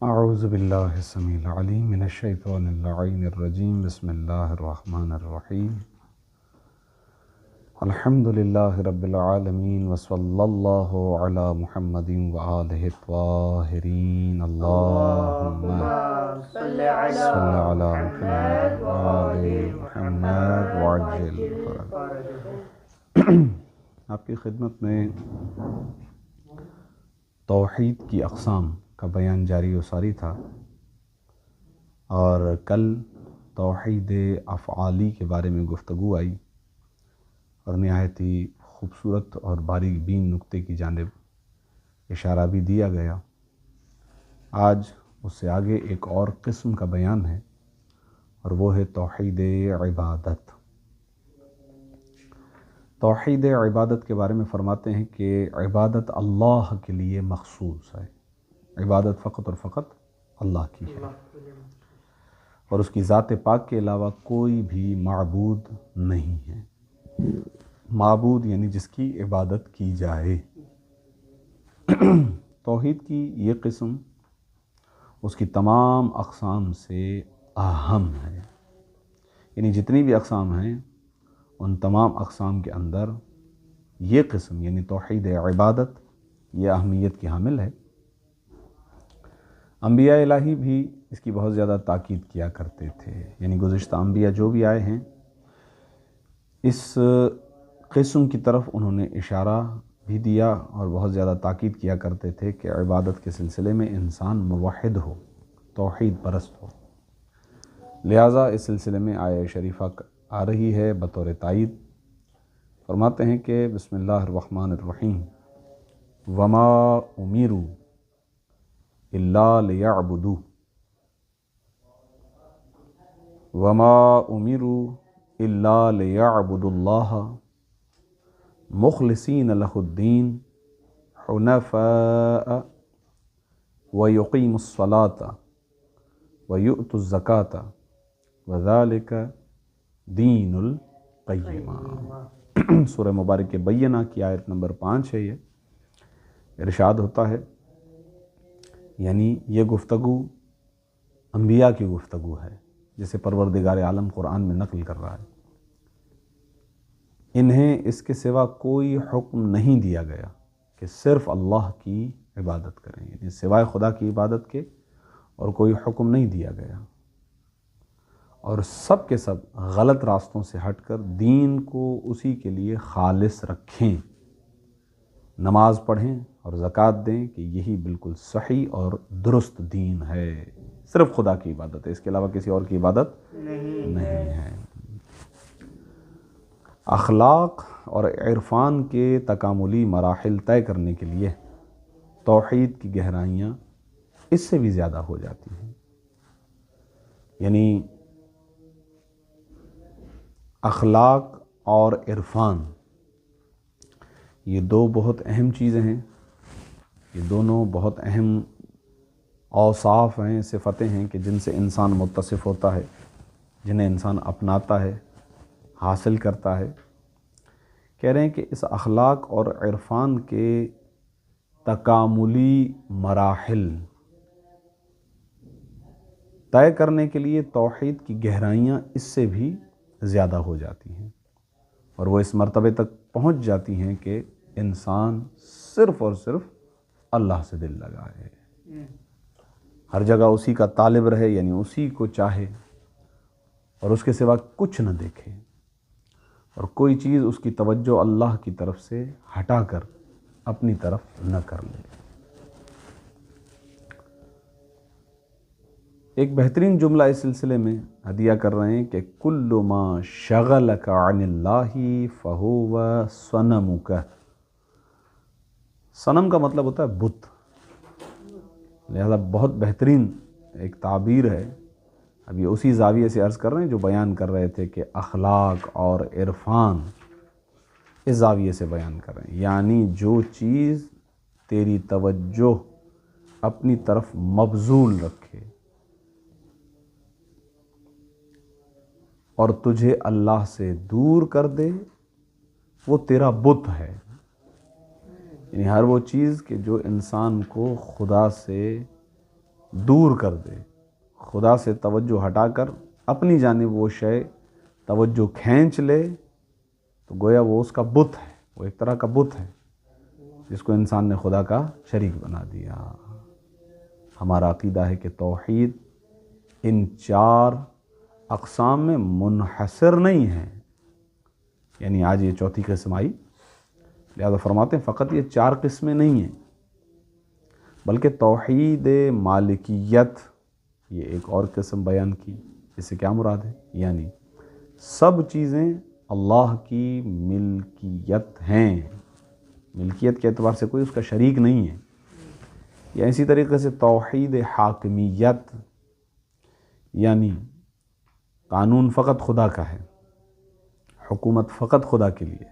اعوذ باللہ السمیع العلیم من الشیطان اللعین الرجیم بسم اللہ الرحمن الرحیم الحمد للہ رب العالمین وصلی اللہ علی محمد وآلہ الطاہرین اللہم صلی علی محمد وآل محمد وعجل فرج۔ آپ کی خدمت میں توحید کی اقسام کا بیان جاری و ساری تھا، اور کل توحید افعالی کے بارے میں گفتگو آئی اور نہایت ہی خوبصورت اور باریک بین نقطے کی جانب اشارہ بھی دیا گیا۔ آج اس سے آگے ایک اور قسم کا بیان ہے، اور وہ ہے توحید عبادت۔ توحید عبادت کے بارے میں فرماتے ہیں کہ عبادت اللہ کے لیے مخصوص ہے، عبادت فقط اور فقط اللہ کی ہے، اور اس کی ذات پاک کے علاوہ کوئی بھی معبود نہیں ہے۔ معبود یعنی جس کی عبادت کی جائے۔ توحید کی یہ قسم اس کی تمام اقسام سے اہم ہے، یعنی جتنی بھی اقسام ہیں ان تمام اقسام کے اندر یہ قسم یعنی توحید عبادت یہ اہمیت کی حامل ہے۔ انبیاء الہی بھی اس کی بہت زیادہ تاکید کیا کرتے تھے، یعنی گزشتہ انبیاء جو بھی آئے ہیں اس قسم کی طرف انہوں نے اشارہ بھی دیا اور بہت زیادہ تاکید کیا کرتے تھے کہ عبادت کے سلسلے میں انسان موحد ہو، توحید پرست ہو۔ لہٰذا اس سلسلے میں آیہ شریفہ آ رہی ہے بطور تائید۔ فرماتے ہیں کہ بسم اللہ الرحمن الرحیم وما امروا الا لیعبدوا وما امروا الا لیعبدوا اللہ مخلصین لہ الدین حنفاء ویقیموا الصلاۃ ویؤتوا الزکاۃ وذالک دین القیمہ۔ سورہ مبارک بینہ کی آیت نمبر 5 ہے۔ یہ ارشاد ہوتا ہے، یعنی یہ گفتگو انبیاء کی گفتگو ہے جسے پروردگار عالم قرآن میں نقل کر رہا ہے۔ انہیں اس کے سوا کوئی حکم نہیں دیا گیا کہ صرف اللہ کی عبادت کریں، یعنی سوائے خدا کی عبادت کے اور کوئی حکم نہیں دیا گیا، اور سب کے سب غلط راستوں سے ہٹ کر دین کو اسی کے لیے خالص رکھیں، نماز پڑھیں اور زکوٰۃ دیں کہ یہی بالکل صحیح اور درست دین ہے۔ صرف خدا کی عبادت ہے، اس کے علاوہ کسی اور کی عبادت نہیں ہے۔ اخلاق اور عرفان کے تکاملی مراحل طے کرنے کے لیے توحید کی گہرائیاں اس سے بھی زیادہ ہو جاتی ہیں، یعنی اخلاق اور عرفان یہ دو بہت اہم چیزیں ہیں، یہ دونوں بہت اہم اوصاف ہیں، صفتیں ہیں کہ جن سے انسان متصف ہوتا ہے، جنہیں انسان اپناتا ہے، حاصل کرتا ہے۔ کہہ رہے ہیں کہ اس اخلاق اور عرفان کے تکاملی مراحل طے کرنے کے لیے توحید کی گہرائیاں اس سے بھی زیادہ ہو جاتی ہیں، اور وہ اس مرتبے تک پہنچ جاتی ہیں کہ انسان صرف اور صرف اللہ سے دل لگائے، ہر جگہ اسی کا طالب رہے، یعنی اسی کو چاہے اور اس کے سوا کچھ نہ دیکھے، اور کوئی چیز اس کی توجہ اللہ کی طرف سے ہٹا کر اپنی طرف نہ کر لے۔ ایک بہترین جملہ اس سلسلے میں ہدیہ کر رہے ہیں کہ کل ما شغلک عن اللہ فہو صنمک۔ صنم کا مطلب ہوتا ہے بت، لہذا بہت بہترین ایک تعبیر ہے۔ اب یہ اسی زاویے سے عرض کر رہے ہیں جو بیان کر رہے تھے کہ اخلاق اور عرفان اس زاویے سے بیان کر رہے ہیں، یعنی جو چیز تیری توجہ اپنی طرف مبذول رکھے اور تجھے اللہ سے دور کر دے، وہ تیرا بت ہے۔ یعنی ہر وہ چیز کہ جو انسان کو خدا سے دور کر دے، خدا سے توجہ ہٹا کر اپنی جانب وہ شے توجہ کھینچ لے، تو گویا وہ اس کا بت ہے، وہ ایک طرح کا بت ہے جس کو انسان نے خدا کا شریک بنا دیا۔ ہمارا عقیدہ ہے کہ توحید ان 4 اقسام میں منحصر نہیں ہے، یعنی آج یہ 4تھی قسم آئی، لہذا فرماتے ہیں فقط یہ 4 قسمیں نہیں ہیں، بلکہ توحید مالکیت یہ ایک اور قسم بیان کی۔ اس سے کیا مراد ہے؟ یعنی سب چیزیں اللہ کی ملکیت ہیں، ملکیت کے اعتبار سے کوئی اس کا شریک نہیں ہے۔ یا اسی طریقے سے توحید حاکمیت، یعنی قانون فقط خدا کا ہے، حکومت فقط خدا کے لیے۔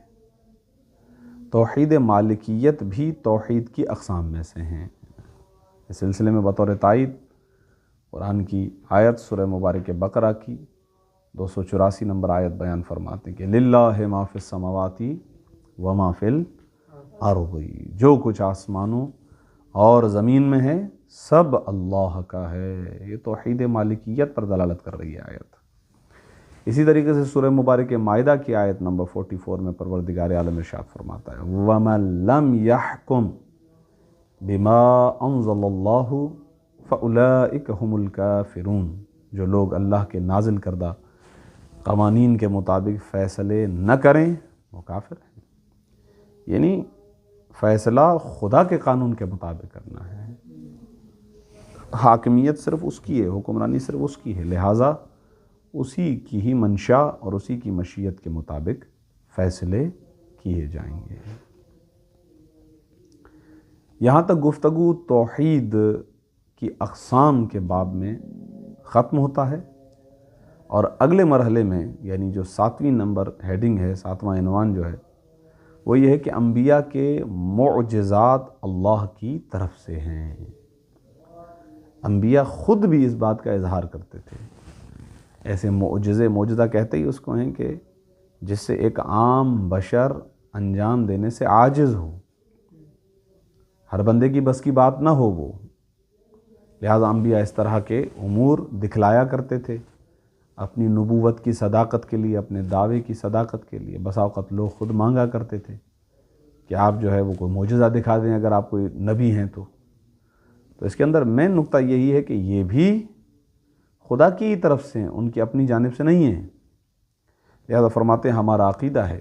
توحید مالکیت بھی توحید کی اقسام میں سے ہیں۔ اس سلسلے میں بطور تائید قرآن کی آیت سورہ مبارک بقرہ کی 284 نمبر آیت بیان فرماتے ہیں کہ للہ ما فی السماوات وما فی الارض، جو کچھ آسمانوں اور زمین میں ہے سب اللہ کا ہے۔ یہ توحید مالکیت پر دلالت کر رہی ہے آیت۔ اسی طریقے سے سورہ مبارک مائدہ کی آیت نمبر 44 میں پروردگار عالم ارشاد فرماتا ہے وَمَن لَمْ يَحْكُمْ بِمَا أَنزَلَ اللَّهُ فَأُولَئِكَ هُمُ الْكَافِرُونَ، جو لوگ اللہ کے نازل کردہ قوانین کے مطابق فیصلے نہ کریں وہ کافر ہیں، یعنی فیصلہ خدا کے قانون کے مطابق کرنا ہے۔ حاکمیت صرف اس کی ہے، حکمرانی صرف اس کی ہے، لہٰذا اسی کی ہی منشا اور اسی کی مشیت کے مطابق فیصلے کیے جائیں گے۔ یہاں تک گفتگو توحید کی اقسام کے باب میں ختم ہوتا ہے، اور اگلے مرحلے میں یعنی جو 7ویں نمبر ہیڈنگ ہے، 7واں عنوان جو ہے وہ یہ ہے کہ انبیاء کے معجزات اللہ کی طرف سے ہیں۔ انبیاء خود بھی اس بات کا اظہار کرتے تھے۔ ایسے معجزہ کہتے ہی اس کو ہیں کہ جس سے ایک عام بشر انجام دینے سے عاجز ہو، ہر بندے کی بس کی بات نہ ہو وہ، لہذا انبیاء اس طرح کے امور دکھلایا کرتے تھے اپنی نبوت کی صداقت کے لیے، اپنے دعوے کی صداقت کے لیے۔ بسا اوقات لوگ خود مانگا کرتے تھے کہ آپ جو ہے وہ کوئی معجزہ دکھا دیں اگر آپ کوئی نبی ہیں تو اس کے اندر مین نقطہ یہی ہے کہ یہ بھی خدا کی طرف سے ہیں، ان کی اپنی جانب سے نہیں ہیں۔ لہذا فرماتے ہیں ہمارا عقیدہ ہے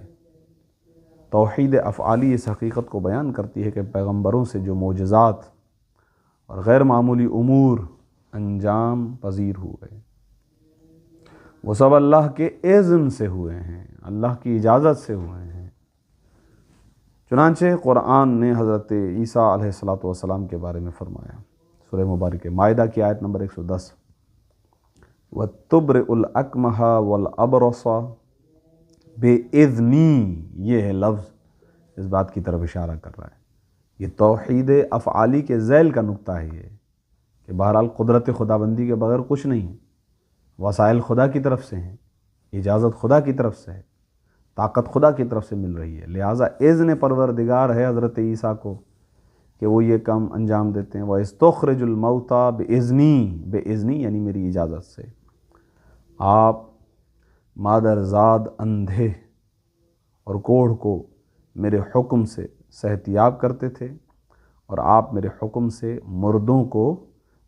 توحید افعالی اس حقیقت کو بیان کرتی ہے کہ پیغمبروں سے جو معجزات اور غیر معمولی امور انجام پذیر ہوئے وہ سب اللہ کے اذن سے ہوئے ہیں، اللہ کی اجازت سے ہوئے ہیں۔ چنانچہ قرآن نے حضرت عیسیٰ علیہ السلام کے بارے میں فرمایا، سورہ مبارک مائدہ کی آیت نمبر 110 وَتُبْرِئُ الْأَكْمَحَ وَالْأَبْرَصَ بِإِذْنِی، یہ ہے لفظ اس بات کی طرف اشارہ کر رہا ہے۔ یہ توحید افعالی کے ذیل کا نقطہ ہے یہ کہ بہرحال قدرت خدا بندی کے بغیر کچھ نہیں ہے، وسائل خدا کی طرف سے ہیں، اجازت خدا کی طرف سے ہے، طاقت خدا کی طرف سے مل رہی ہے، لہٰذا اذن پروردگار ہے حضرت عیسیٰ کو کہ وہ یہ کام انجام دیتے ہیں۔ وَإِسْتُخْرِجُ الْمَوْتَى بِإِذْنِی یعنی میری اجازت سے۔ آپ مادرزاد اندھے اور کوڑھ کو میرے حکم سے صحتیاب کرتے تھے، اور آپ میرے حکم سے مردوں کو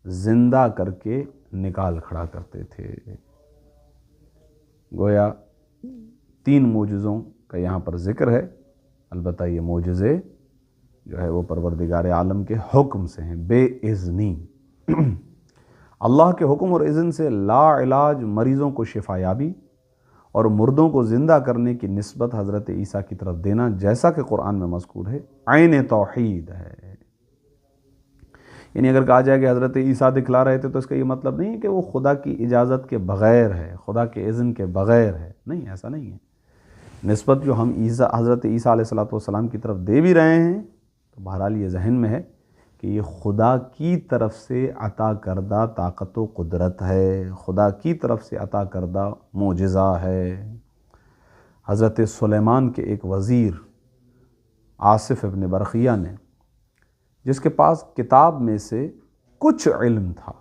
زندہ کر کے نکال کھڑا کرتے تھے۔ گویا 3 معجزوں کا یہاں پر ذکر ہے، البتہ یہ معجزے جو ہے وہ پروردگار عالم کے حکم سے ہیں، بے اذنی۔ اللہ کے حکم اور اذن سے لا علاج مریضوں کو شفا یابی اور مردوں کو زندہ کرنے کی نسبت حضرت عیسیٰ کی طرف دینا، جیسا کہ قرآن میں مذکور ہے، عین توحید ہے۔ یعنی اگر کہا جائے کہ حضرت عیسیٰ دکھلا رہے تھے تو اس کا یہ مطلب نہیں ہے کہ وہ خدا کی اجازت کے بغیر ہے، خدا کے اذن کے بغیر ہے، نہیں، ایسا نہیں ہے۔ نسبت جو ہم حضرت عیسیٰ علیہ السلام کی طرف دے بھی رہے ہیں تو بہرحال یہ ذہن میں ہے کہ یہ خدا کی طرف سے عطا کردہ طاقت و قدرت ہے، خدا کی طرف سے عطا کردہ معجزہ ہے۔ حضرت سلیمان کے ایک وزیر آصف ابن برقیہ نے، جس کے پاس کتاب میں سے کچھ علم تھا،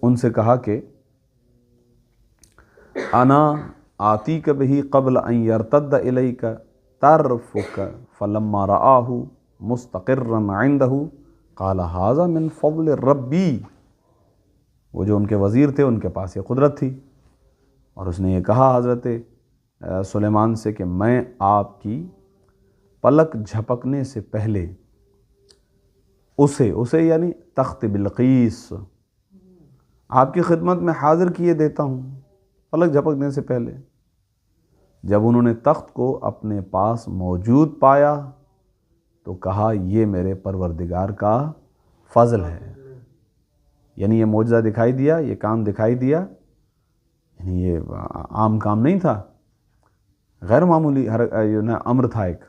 ان سے کہا کہ انا آتیک بہ قبل ان یرتد الیک طرفک فلما رآہ مستقرا عندہ قال ھذا من فضل ربی۔ وہ جو ان کے وزیر تھے ان کے پاس یہ قدرت تھی، اور اس نے یہ کہا حضرت سلیمان سے کہ میں آپ کی پلک جھپکنے سے پہلے اسے یعنی تخت بلقیس آپ کی خدمت میں حاضر کیے دیتا ہوں، پلک جھپکنے سے پہلے۔ جب انہوں نے تخت کو اپنے پاس موجود پایا تو کہا یہ میرے پروردگار کا فضل ہے، یعنی یہ معجزہ دکھائی دیا، یہ کام دکھائی دیا، یعنی یہ عام کام نہیں تھا، غیر معمولی امر تھا، ایک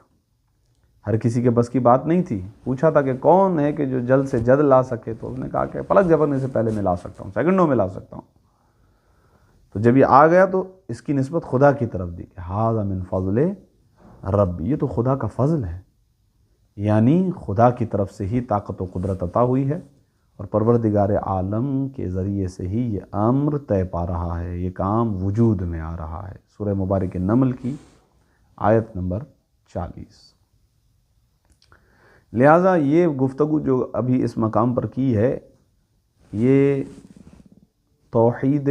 ہر کسی کے بس کی بات نہیں تھی۔ پوچھا تھا کہ کون ہے کہ جو جلد سے جلد لا سکے، تو اس نے کہا کہ پلک جھپکنے سے پہلے میں لا سکتا ہوں، سیکنڈوں میں لا سکتا ہوں۔ تو جب یہ آ گیا تو اس کی نسبت خدا کی طرف دی کہ ھذا من فضل رب، یہ تو خدا کا فضل ہے، یعنی خدا کی طرف سے ہی طاقت و قدرت عطا ہوئی ہے، اور پروردگار عالم کے ذریعے سے ہی یہ امر طے پا رہا ہے، یہ کام وجود میں آ رہا ہے۔ سورہ مبارک نمل کی آیت نمبر 40۔ لہٰذا یہ گفتگو جو ابھی اس مقام پر کی ہے، یہ توحید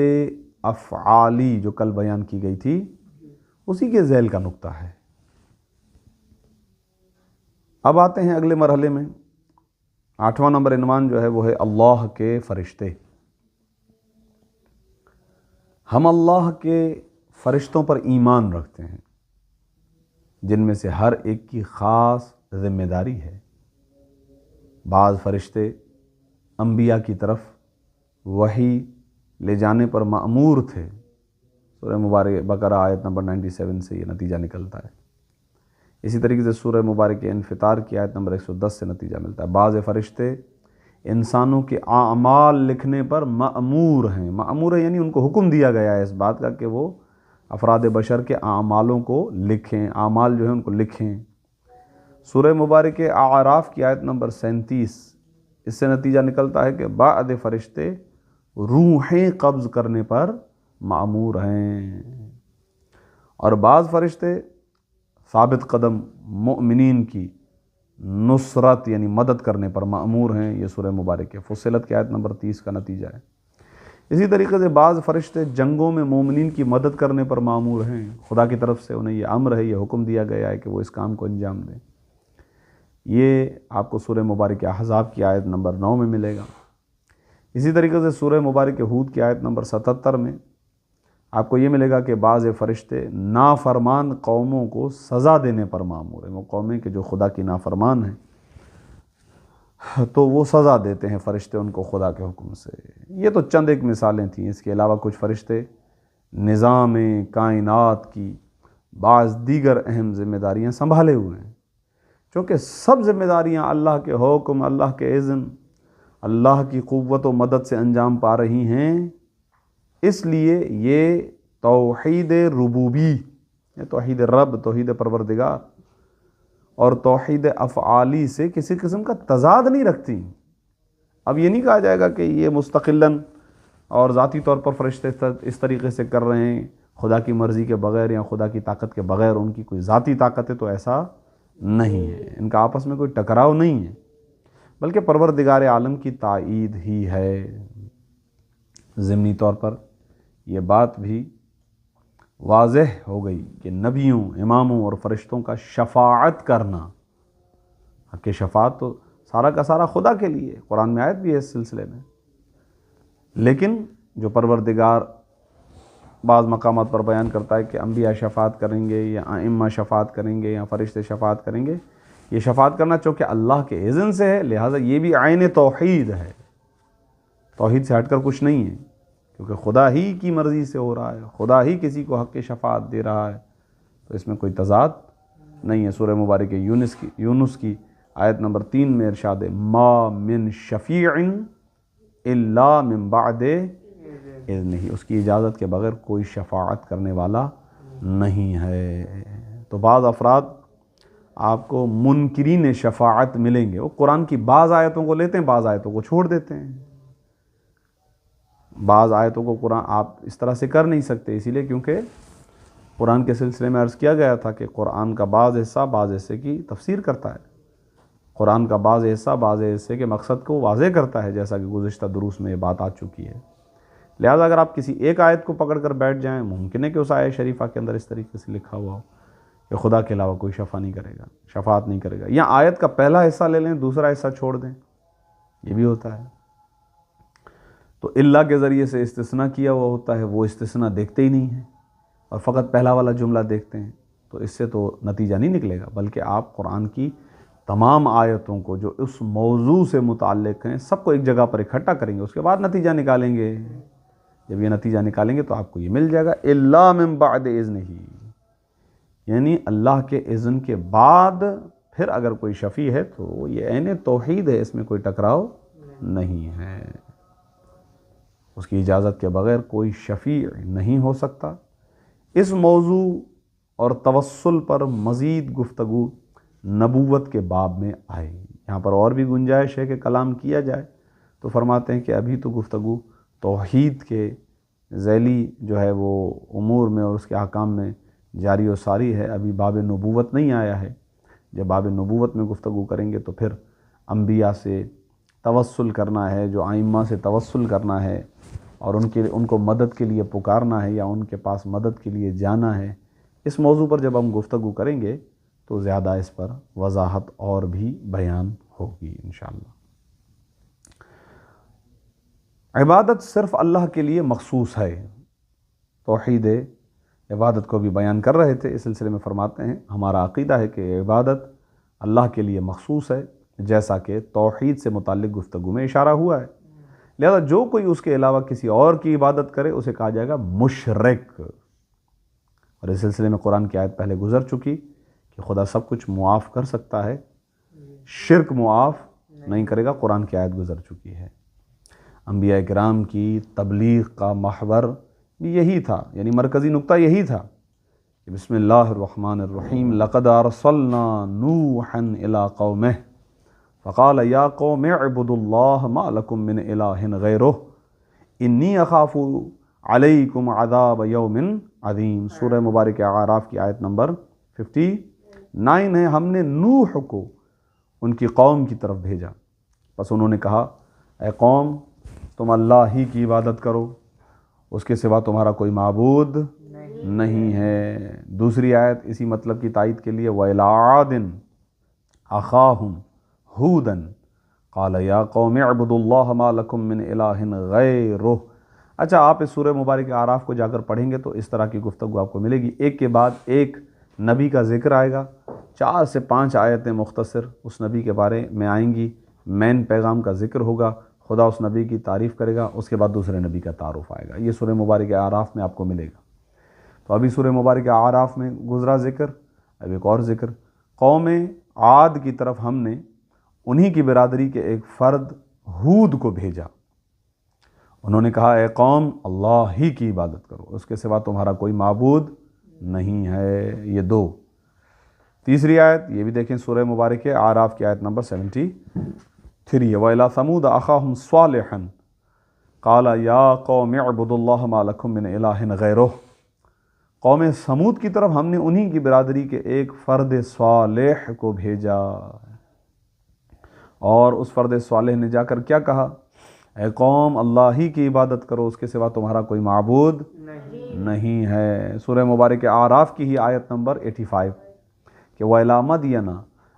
افعالی جو کل بیان کی گئی تھی اسی کے ذیل کا نقطہ ہے۔ اب آتے ہیں اگلے مرحلے میں، 8واں نمبر عنوان جو ہے وہ ہے اللہ کے فرشتے۔ ہم اللہ کے فرشتوں پر ایمان رکھتے ہیں، جن میں سے ہر ایک کی خاص ذمہ داری ہے۔ بعض فرشتے انبیاء کی طرف وحی لے جانے پر مأمور تھے، سورہ مبارک بقرہ آیت نمبر 97 سے یہ نتیجہ نکلتا ہے۔ اسی طریقے سے سورہ مبارک انفطار کی آیت نمبر 110 سے نتیجہ ملتا ہے۔ بعض فرشتے انسانوں کے اعمال لکھنے پر مأمور ہیں، مأمور ہے یعنی ان کو حکم دیا گیا ہے اس بات کا کہ وہ افراد بشر کے اعمالوں کو لکھیں، اعمال جو ہیں ان کو لکھیں۔ سورہ مبارک اعراف کی آیت نمبر 37، اس سے نتیجہ نکلتا ہے کہ بعض فرشتے روحیں قبض کرنے پر مأمور ہیں، اور بعض فرشتے ثابت قدم مومنین کی نصرت یعنی مدد کرنے پر مأمور ہیں۔ یہ سورہ مبارک فصلت کی آیت نمبر 30 کا نتیجہ ہے۔ اسی طریقے سے بعض فرشتے جنگوں میں مومنین کی مدد کرنے پر مأمور ہیں، خدا کی طرف سے انہیں یہ امر ہے، یہ حکم دیا گیا ہے کہ وہ اس کام کو انجام دیں۔ یہ آپ کو سورہ مبارک احزاب کی آیت نمبر 9 میں ملے گا۔ اسی طریقے سے سورہ مبارک ہود کی آیت نمبر 77 میں آپ کو یہ ملے گا کہ بعض فرشتے نافرمان قوموں کو سزا دینے پر مأمور ہیں۔ وہ قومیں کہ جو خدا کی نافرمان ہیں تو وہ سزا دیتے ہیں فرشتے ان کو خدا کے حکم سے۔ یہ تو چند ایک مثالیں تھیں، اس کے علاوہ کچھ فرشتے نظام کائنات کی بعض دیگر اہم ذمہ داریاں سنبھالے ہوئے ہیں۔ چونکہ سب ذمہ داریاں اللہ کے حکم، اللہ کے اذن، اللہ کی قوت و مدد سے انجام پا رہی ہیں، اس لیے یہ توحید ربوبی، یہ توحید رب، توحید پروردگار اور توحید افعالی سے کسی قسم کا تضاد نہیں رکھتی۔ اب یہ نہیں کہا جائے گا کہ یہ مستقلاً اور ذاتی طور پر فرشتے اس طریقے سے کر رہے ہیں خدا کی مرضی کے بغیر یا خدا کی طاقت کے بغیر، ان کی کوئی ذاتی طاقت ہے، تو ایسا نہیں ہے، ان کا آپس میں کوئی ٹکراؤ نہیں ہے، بلکہ پروردگار عالم کی تائید ہی ہے۔ ضمنی طور پر یہ بات بھی واضح ہو گئی کہ نبیوں، اماموں اور فرشتوں کا شفاعت کرنا، حق شفاعت تو سارا کا سارا خدا کے لیے، قرآن میں آیت بھی ہے اس سلسلے میں، لیکن جو پروردگار بعض مقامات پر بیان کرتا ہے کہ انبیاء شفاعت کریں گے یا ائمہ شفاعت کریں گے یا فرشتے شفاعت کریں گے، یہ شفاعت کرنا چونکہ اللہ کے اذن سے ہے، لہٰذا یہ بھی عین توحید ہے، توحید سے ہٹ کر کچھ نہیں ہے، کیونکہ خدا ہی کی مرضی سے ہو رہا ہے، خدا ہی کسی کو حق شفاعت دے رہا ہے، تو اس میں کوئی تضاد نہیں ہے۔ سورہ مبارک یونس کی آیت نمبر 3 میں ارشاد ہے ما من شفیع الا من بعد اذنہ، اس کی اجازت کے بغیر کوئی شفاعت کرنے والا نہیں ہے۔ تو بعض افراد آپ کو منکرین شفاعت ملیں گے۔ وہ قرآن کی بعض آیتوں کو لیتے ہیں، بعض آیتوں کو چھوڑ دیتے ہیں۔ بعض آیتوں کو قرآن آپ اس طرح سے کر نہیں سکتے، اسی لیے کیونکہ قرآن کے سلسلے میں عرض کیا گیا تھا کہ قرآن کا بعض حصہ بعض حصے کی تفسیر کرتا ہے، قرآن کا بعض حصہ بعض حصے کے مقصد کو واضح کرتا ہے، جیسا کہ گزشتہ دروس میں یہ بات آ چکی ہے۔ لہٰذا اگر آپ کسی ایک آیت کو پکڑ کر بیٹھ جائیں، ممکن ہے کہ اس آیت شریفہ کے اندر اس طریقے سے لکھا ہوا ہو کہ خدا کے علاوہ کوئی شفاعت نہیں کرے گا، یا آیت کا پہلا حصہ لے لیں، دوسرا حصہ چھوڑ دیں، یہ بھی ہوتا ہے۔ تو اللہ کے ذریعے سے استثناء کیا ہوا ہوتا ہے، وہ استثناء دیکھتے ہی نہیں ہیں اور فقط پہلا والا جملہ دیکھتے ہیں، تو اس سے تو نتیجہ نہیں نکلے گا، بلکہ آپ قرآن کی تمام آیتوں کو جو اس موضوع سے متعلق ہیں سب کو ایک جگہ پر اکٹھا کریں گے، اس کے بعد نتیجہ نکالیں گے۔ جب یہ نتیجہ نکالیں گے تو آپ کو یہ مل جائے گا الا من بعد اذنہ، یعنی اللہ کے اذن کے بعد پھر اگر کوئی شفیع ہے تو یہ عین توحید ہے، اس میں کوئی ٹکراؤ نہیں ہے، اس کی اجازت کے بغیر کوئی شفیع نہیں ہو سکتا۔ اس موضوع اور توسل پر مزید گفتگو نبوت کے باب میں آئے، یہاں پر اور بھی گنجائش ہے کہ کلام کیا جائے، تو فرماتے ہیں کہ ابھی تو گفتگو توحید کے ذیلی جو ہے وہ امور میں اور اس کے احکام میں جاری و ساری ہے، ابھی باب نبوت نہیں آیا ہے۔ جب باب نبوت میں گفتگو کریں گے تو پھر انبیاء سے توسل کرنا ہے، جو ائمہ سے توسل کرنا ہے اور ان کو مدد کے لیے پکارنا ہے یا ان کے پاس مدد کے لیے جانا ہے، اس موضوع پر جب ہم گفتگو کریں گے تو زیادہ اس پر وضاحت اور بھی بیان ہوگی انشاءاللہ۔ عبادت صرف اللہ کے لیے مخصوص ہے، توحید عبادت کو بھی بیان کر رہے تھے، اس سلسلے میں فرماتے ہیں ہمارا عقیدہ ہے کہ عبادت اللہ کے لیے مخصوص ہے، جیسا کہ توحید سے متعلق گفتگو میں اشارہ ہوا ہے، لہذا جو کوئی اس کے علاوہ کسی اور کی عبادت کرے اسے کہا جائے گا مشرک۔ اور اس سلسلے میں قرآن کی آیت پہلے گزر چکی کہ خدا سب کچھ معاف کر سکتا ہے، شرک معاف نہیں کرے گا، قرآن کی آیت گزر چکی ہے۔ انبیاء کرام کی تبلیغ کا محور بھی یہی تھا، یعنی مرکزی نقطہ یہی تھا کہ بسم اللہ الرحمن الرحیم لقد ارسلنا نوحا الى قومه فقال یا قوم اعبدوا اللہ ما لکم من الہ غیرہ انی اخاف علیکم عذاب یوم عظیم۔ سورہ مبارک اعراف کی آیت نمبر 59 ہے۔ ہم نے نوح کو ان کی قوم کی طرف بھیجا، بس انہوں نے کہا اے قوم تم اللہ ہی کی عبادت کرو، اس کے سوا تمہارا کوئی معبود نہیں ہے۔ دوسری آیت اسی مطلب کی تائید کے لیے وَإِلَىٰ عَادٍ أَخَاهُمْ هُودًا قَالَ يَا قَوْمِ اعْبُدُوا اللَّهَ مَا لَكُم مِّنْ إِلَٰهٍ غَيْرُهُ۔ اچھا، آپ اس سورہ مبارک اعراف کو جا کر پڑھیں گے تو اس طرح کی گفتگو آپ کو ملے گی، ایک کے بعد ایک نبی کا ذکر آئے گا، 4 سے 5 آیتیں مختصر اس نبی کے بارے میں آئیں گی، مین پیغام کا ذکر ہوگا، خدا اس نبی کی تعریف کرے گا، اس کے بعد دوسرے نبی کا تعارف آئے گا، یہ سورہ مبارک اعراف میں آپ کو ملے گا۔ تو ابھی سورہ مبارک اعراف میں گزرا ذکر، اب ایک اور ذکر، قوم عاد کی طرف ہم نے انہی کی برادری کے ایک فرد ہود کو بھیجا، انہوں نے کہا اے قوم اللہ ہی کی عبادت کرو، اس کے سوا تمہارا کوئی معبود نہیں ہے۔ یہ 2۔ تیسری آیت یہ بھی دیکھیں، سورہ مبارک اعراف کی آیت نمبر 73 وَإِلَىٰ ثَمُودَ أَخَاهُمْ صَالِحًا قَالَ يَا قَوْمِ اعْبُدُوا اللَّهَ مَا لَكُم مِّنْ إِلَٰهٍ غَيْرُهُ۔ قوم سمود کی طرف ہم نے انہی کی برادری کے ایک فرد صالح کو بھیجا، اور اس فرد صالح نے جا کر کیا کہا اے قوم اللہ ہی کی عبادت کرو، اس کے سوا تمہارا کوئی معبود نہیں ہے۔ سورہ مبارک اعراف کی ہی آیت نمبر 85 کہ وَإِلَىٰ مَدْيَنَ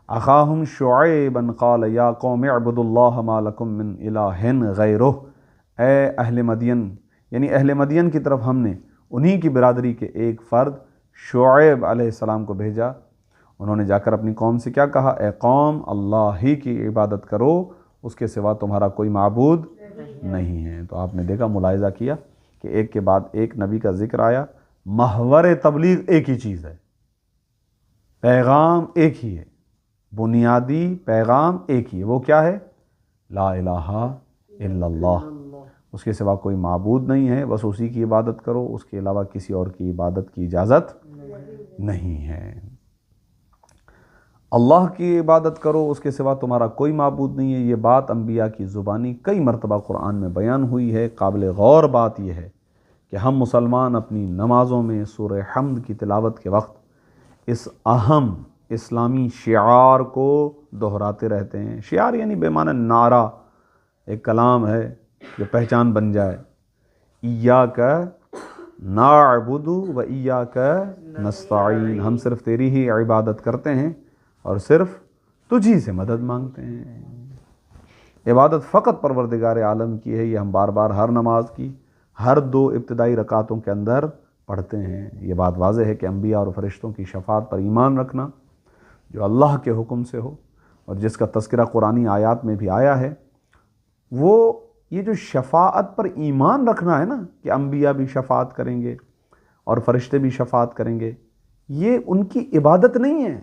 أَخَاهُمْ شُعَيْبًا قَالَ يَا قَوْمِ اعْبُدُوا اللَّهَ مَا لَكُم مِّنْ إِلَٰهٍ غَيْرُهُ۔ اے اہل مدین، یعنی اہل مدین کی طرف ہم نے انہی کی برادری کے ایک فرد شعیب علیہ السلام کو بھیجا، انہوں نے جا کر اپنی قوم سے کیا کہا اے قوم اللہ ہی کی عبادت کرو، اس کے سوا تمہارا کوئی معبود نہیں ہے۔ تو آپ نے دیکھا، ملاحظہ کیا کہ ایک کے بعد ایک نبی کا ذکر آیا، محور تبلیغ ایک ہی چیز ہے، پیغام ایک ہی ہے، بنیادی پیغام ایک ہی ہے، وہ کیا ہے؟ لا الہ الا اللہ، اس کے سوا کوئی معبود نہیں ہے، بس اسی کی عبادت کرو، اس کے علاوہ کسی اور کی عبادت کی اجازت نہیں ہے۔ اللہ کی عبادت کرو، اس کے سوا تمہارا کوئی معبود نہیں ہے۔ یہ بات انبیاء کی زبانی کئی مرتبہ قرآن میں بیان ہوئی ہے۔ قابل غور بات یہ ہے کہ ہم مسلمان اپنی نمازوں میں سورہ حمد کی تلاوت کے وقت اس اہم اسلامی شعار کو دہراتے رہتے ہیں۔ شعار یعنی بے معنی نعرہ، ایک کلام ہے جو پہچان بن جائے، ایاک نعبد و ایاک نستعین، ہم صرف تیری ہی عبادت کرتے ہیں اور صرف تجھی سے مدد مانگتے ہیں۔ عبادت فقط پروردگار عالم کی ہے، یہ ہم بار بار ہر نماز کی ہر 2 ابتدائی رکعتوں کے اندر پڑھتے ہیں۔ یہ بات واضح ہے کہ انبیاء اور فرشتوں کی شفاعت پر ایمان رکھنا جو اللہ کے حکم سے ہو اور جس کا تذکرہ قرآنی آیات میں بھی آیا ہے، وہ یہ جو شفاعت پر ایمان رکھنا ہے نا کہ انبیاء بھی شفاعت کریں گے اور فرشتے بھی شفاعت کریں گے، یہ ان کی عبادت نہیں ہے۔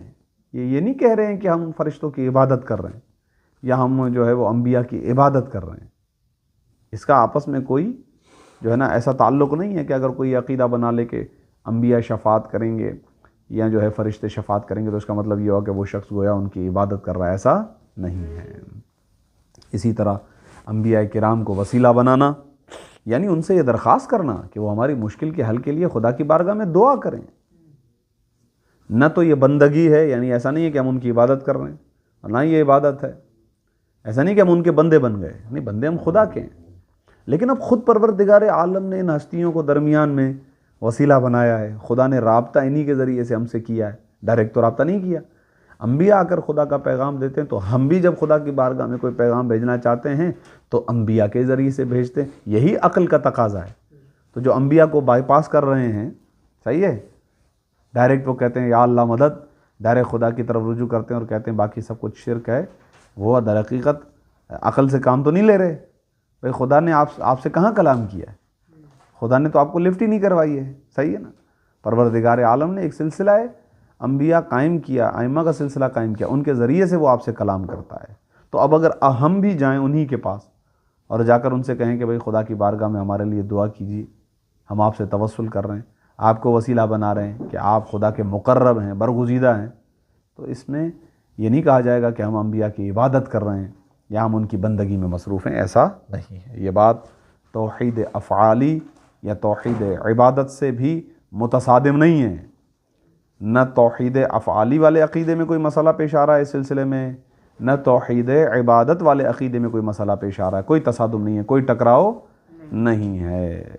یہ نہیں کہہ رہے ہیں کہ ہم فرشتوں کی عبادت کر رہے ہیں یا ہم جو ہے وہ انبیاء کی عبادت کر رہے ہیں۔ اس کا آپس میں کوئی جو ہے نا ایسا تعلق نہیں ہے کہ اگر کوئی عقیدہ بنا لے کہ انبیاء شفاعت کریں گے یا جو ہے فرشتے شفاعت کریں گے تو اس کا مطلب یہ ہوا کہ وہ شخص گویا ان کی عبادت کر رہا ہے، ایسا نہیں ہے۔ اسی طرح انبیاء کرام کو وسیلہ بنانا یعنی ان سے یہ درخواست کرنا کہ وہ ہماری مشکل کے حل کے لیے خدا کی بارگاہ میں دعا کریں، نہ تو یہ بندگی ہے، یعنی ایسا نہیں ہے کہ ہم ان کی عبادت کر رہے ہیں، اور نہ یہ عبادت ہے، ایسا نہیں کہ ہم ان کے بندے بن گئے، نہیں، بندے ہم خدا کے ہیں، لیکن اب خود پروردگار عالم نے ان ہستیوں کو درمیان میں وسیلہ بنایا ہے۔ خدا نے رابطہ انہی کے ذریعے سے ہم سے کیا ہے، ڈائریکٹ تو رابطہ نہیں کیا۔ انبیاء آ کر خدا کا پیغام دیتے ہیں تو ہم بھی جب خدا کی بارگاہ میں کوئی پیغام بھیجنا چاہتے ہیں تو انبیاء کے ذریعے سے بھیجتے ہیں، یہی عقل کا تقاضا ہے۔ تو جو انبیاء کو بائی پاس کر رہے ہیں، صحیح ہے، ڈائریکٹ وہ کہتے ہیں یا اللہ مدد، ڈائریکٹ خدا کی طرف رجوع کرتے ہیں اور کہتے ہیں باقی سب کچھ شرک ہے، وہ در حقیقت عقل سے کام تو نہیں لے رہے۔ بھئی خدا نے آپ سے کہاں کلام کیا ہے؟ خدا نے تو آپ کو لفٹ ہی نہیں کروائی ہے، صحیح ہے نا۔ پروردگار عالم نے ایک سلسلہ ہے انبیاء قائم کیا، ائمہ کا سلسلہ قائم کیا، ان کے ذریعے سے وہ آپ سے کلام کرتا ہے۔ تو اب اگر ہم بھی جائیں انہی کے پاس اور جا کر ان سے کہیں کہ بھئی خدا کی بارگاہ میں ہمارے لیے دعا کیجیے، ہم آپ سے توسل کر رہے ہیں، آپ کو وسیلہ بنا رہے ہیں کہ آپ خدا کے مقرب ہیں، برگزیدہ ہیں، تو اس میں یہ نہیں کہا جائے گا کہ ہم انبیاء کی عبادت کر رہے ہیں یا ہم ان کی بندگی میں مصروف ہیں، ایسا نہیں ہے۔ یہ بات توحید افعالی یا توحید عبادت سے بھی متصادم نہیں ہے، نہ توحید افعالی والے عقیدے میں کوئی مسئلہ پیش آ رہا ہے اس سلسلے میں، نہ توحید عبادت والے عقیدے میں کوئی مسئلہ پیش آ رہا ہے، کوئی تصادم نہیں ہے، کوئی ٹکراؤ نہیں ہے۔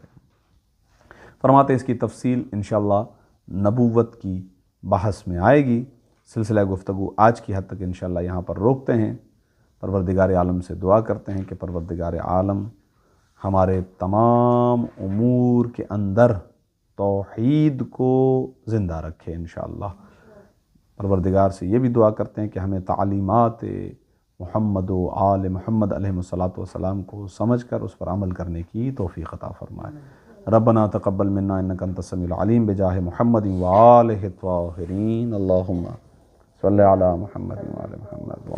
فرماتے اس کی تفصیل انشاءاللہ نبوت کی بحث میں آئے گی۔ سلسلہ گفتگو آج کی حد تک انشاءاللہ یہاں پر روکتے ہیں۔ پروردگار عالم سے دعا کرتے ہیں کہ پروردگار عالم ہمارے تمام امور کے اندر توحید کو زندہ رکھے انشاءاللہ۔ پروردگار سے یہ بھی دعا کرتے ہیں کہ ہمیں تعلیمات محمد و آل محمد علیہ الصلاۃ کو سمجھ کر اس پر عمل کرنے کی توفیق عطا فرمائے۔ ربنا تقبل منا انک انت السمیع العلیم بجاہ محمد و آلہ الطاہرین، اللہم صلی علی محمد و آل محمد۔